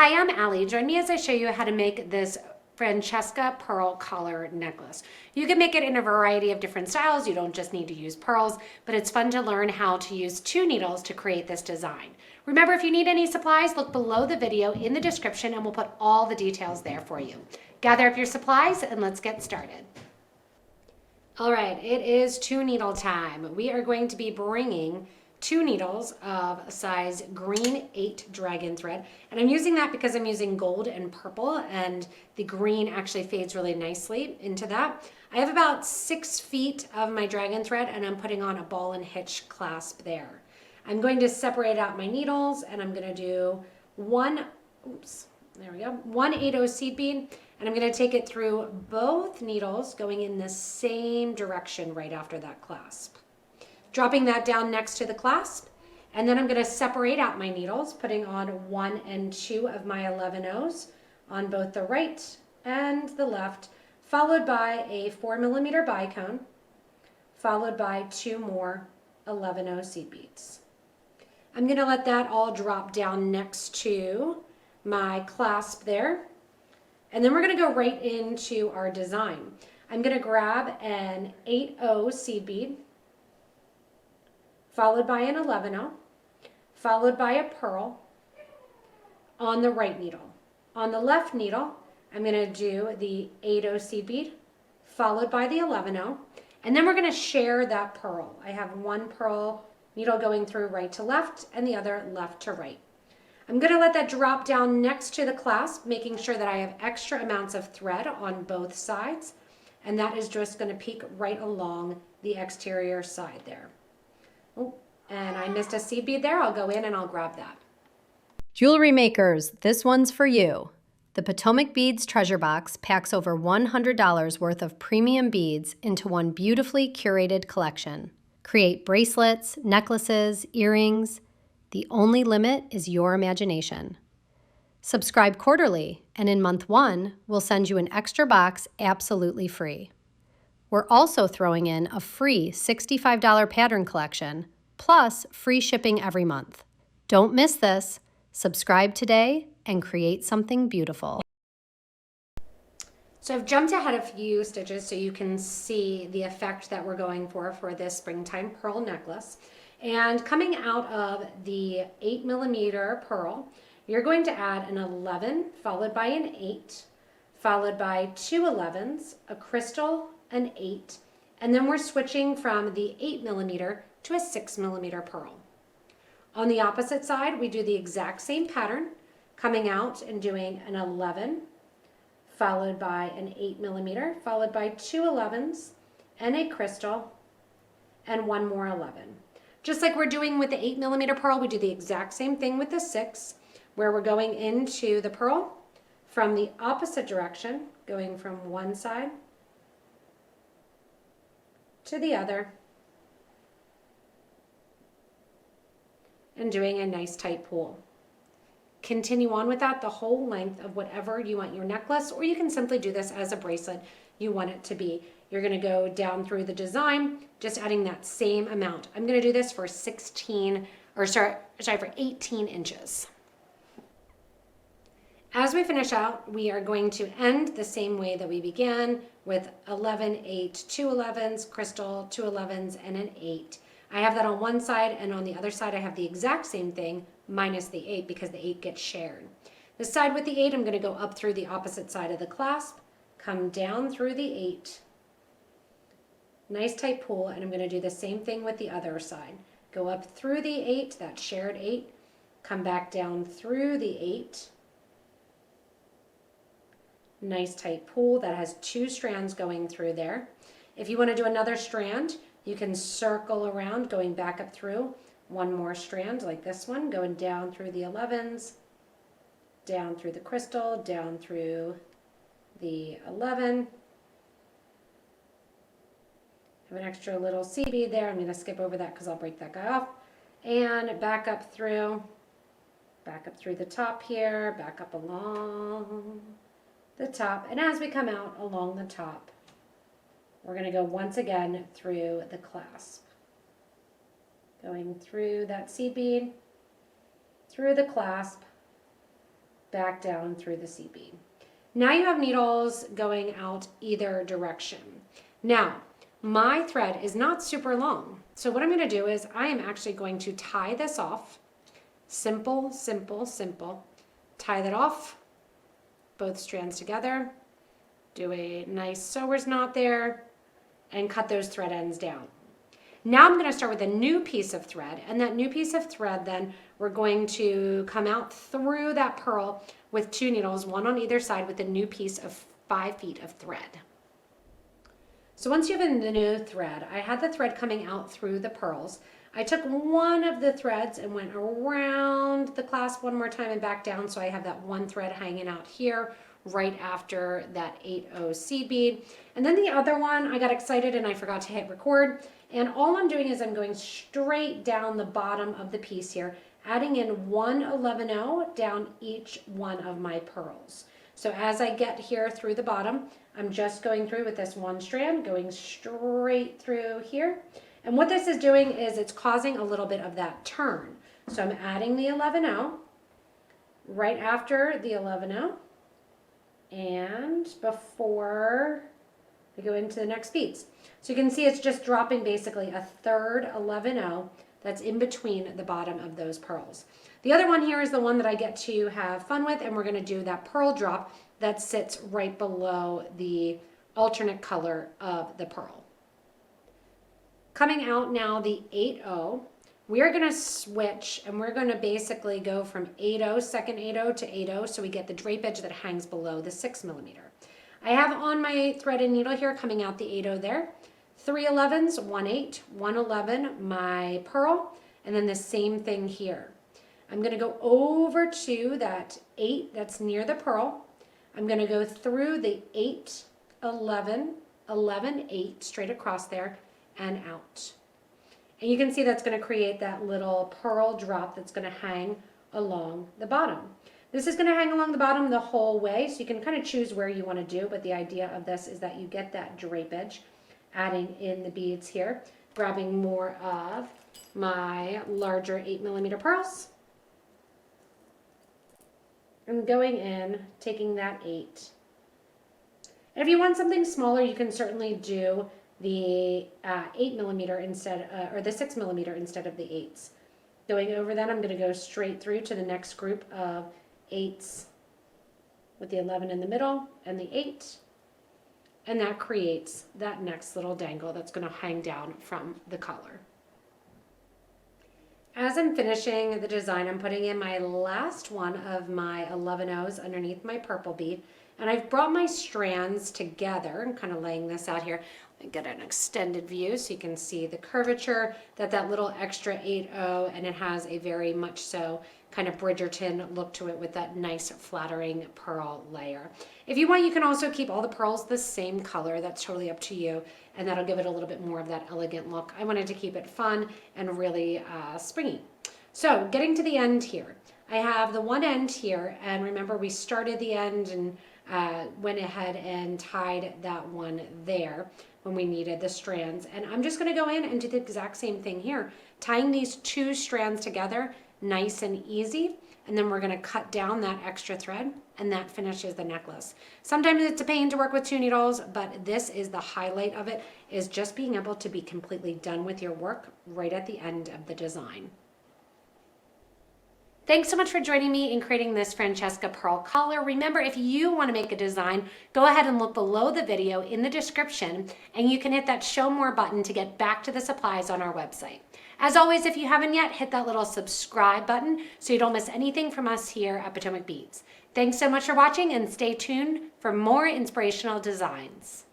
Hi, I'm Allie. Join me as I show you how to make this Francesca Pearl collar necklace. You can make it in a variety of different styles. You don't just need to use pearls, but it's fun to learn how to use 2 needles to create this design. Remember, if you need any supplies, look below the video in the description and we'll put all the details there for you. Gather up your supplies and let's get started. All right, it is 2 needle time. We are going to be bringing 2 needles of size green 8 dragon thread, and I'm using that because I'm using gold and purple, and the green actually fades really nicely into that. I have about 6 feet of my dragon thread, and I'm putting on a ball and hitch clasp there. I'm going to separate out my needles, and I'm going to do one 8/0 seed bead, and I'm going to take it through both needles going in the same direction right after that clasp. Dropping that down next to the clasp, and then I'm going to separate out my needles, putting on 1 and 2 of my 11/0s on both the right and the left, followed by a 4mm bicone, followed by 2 more 11/0 seed beads. I'm going to let that all drop down next to my clasp there, and then we're going to go right into our design. I'm going to grab an 8/0 seed bead, followed by an 11/0, followed by a pearl on the right needle. On the left needle, I'm going to do the 8/0 seed bead, followed by the 11/0, and then we're going to share that pearl. I have one pearl needle going through right to left and the other left to right. I'm going to let that drop down next to the clasp, making sure that I have extra amounts of thread on both sides, and that is just going to peek right along the exterior side there. Oh, and I missed a seed bead there. I'll go in and I'll grab that. Jewelry makers, this one's for you. The PotomacBeads treasure box packs over $100 worth of premium beads into one beautifully curated collection. Create bracelets, necklaces, earrings. The only limit is your imagination. Subscribe quarterly, and in month 1, we'll send you an extra box absolutely free. We're also throwing in a free $65 pattern collection, plus free shipping every month. Don't miss this. Subscribe today and create something beautiful. So I've jumped ahead a few stitches so you can see the effect that we're going for this springtime pearl necklace. And coming out of the 8mm pearl, you're going to add an 11 followed by an 8, followed by 2 11s, a crystal, an 8, and then we're switching from the 8mm to a 6mm pearl. On the opposite side, we do the exact same pattern, coming out and doing an 11, followed by an 8mm, followed by 2 11s, and a crystal, and 1 more 11. Just like we're doing with the 8mm pearl, we do the exact same thing with the 6, where we're going into the pearl from the opposite direction, going from one side to the other, and doing a nice tight pull. Continue on with that the whole length of whatever you want your necklace, or you can simply do this as a bracelet you want it to be. You're going to go down through the design, just adding that same amount. I'm going to do this for 18 inches. As we finish out, we are going to end the same way that we began, with 11, 8, 2 11s, crystal, 2 11s, and an 8. I have that on one side, and on the other side I have the exact same thing minus the 8 because the 8 gets shared. The side with the 8, I'm going to go up through the opposite side of the clasp, come down through the 8, nice tight pull, and I'm going to do the same thing with the other side. Go up through the 8, that shared 8, come back down through the 8, nice tight pull that has 2 strands going through there. If you want to do another strand, you can circle around, going back up through one more strand like this one, going down through the 11s, down through the crystal, down through the 11. Have an extra little seed bead there. I'm going to skip over that because I'll break that guy off. And back up through the top here, back up along the top. And as we come out along the top, we're going to go once again through the clasp. Going through that seed bead, through the clasp, back down through the seed bead. Now you have needles going out either direction. Now, my thread is not super long. So what I'm going to do is I am actually going to tie this off. Simple, simple, simple. Tie that off, both strands together. Do a nice sewer's knot there and cut those thread ends down. Now I'm going to start with a new piece of thread, and that new piece of thread then we're going to come out through that pearl with 2 needles, one on either side, with a new piece of 5 feet of thread. So once you have the new thread, I had the thread coming out through the pearls. I took one of the threads and went around the clasp one more time and back down, so I have that one thread hanging out here right after that 8/0 seed bead. And then the other one, I got excited and I forgot to hit record. And all I'm doing is I'm going straight down the bottom of the piece here, adding in 1 11/0 down each one of my pearls. So as I get here through the bottom, I'm just going through with this one strand, going straight through here. And what this is doing is it's causing a little bit of that turn. So I'm adding the 11/0 right after the 11/0 and before we go into the next beads. So you can see it's just dropping basically a third 11/0 that's in between the bottom of those pearls. The other one here is the one that I get to have fun with, and we're going to do that pearl drop that sits right below the alternate color of the pearl. Coming out now the 8/0, we are going to switch and we're going to basically go from 8/0, second 8/0 to 8/0, so we get the drape edge that hangs below the 6mm. I have on my thread and needle here coming out the 8/0 there, 3 11s, 1 8, 1 11, my pearl, and then the same thing here. I'm going to go over to that 8 that's near the pearl. I'm going to go through the 8, 11, 11, 8 straight across there and out. And you can see that's going to create that little pearl drop that's going to hang along the bottom. This is going to hang along the bottom the whole way, so you can kind of choose where you want to do, but the idea of this is that you get that drape edge, adding in the beads here, grabbing more of my larger 8mm pearls, and going in, taking that 8. And if you want something smaller, you can certainly do the 8mm instead, or the 6mm instead of the 8s. Going over that, I'm going to go straight through to the next group of 8s with the 11 in the middle and the 8. And that creates that next little dangle that's going to hang down from the collar. As I'm finishing the design, I'm putting in my last one of my 11/0s underneath my purple bead. And I've brought my strands together. I'm kind of laying this out here. Let me get an extended view so you can see the curvature, that little extra 8/0, and it has a very much so kind of Bridgerton look to it with that nice flattering pearl layer. If you want, you can also keep all the pearls the same color. That's totally up to you, and that'll give it a little bit more of that elegant look. I wanted to keep it fun and really springy. So getting to the end here, I have the one end here, and remember we started the end and went ahead and tied that one there when we needed the strands. And I'm just going to go in and do the exact same thing here, tying these 2 strands together nice and easy, and then we're going to cut down that extra thread, and that finishes the necklace. Sometimes it's a pain to work with 2 needles, but this is the highlight of it, is just being able to be completely done with your work right at the end of the design. Thanks so much for joining me in creating this Francesca Pearl collar. Remember, if you want to make a design, go ahead and look below the video in the description, and you can hit that show more button to get back to the supplies on our website. As always, if you haven't yet, hit that little subscribe button so you don't miss anything from us here at Potomac Beads. Thanks so much for watching, and stay tuned for more inspirational designs.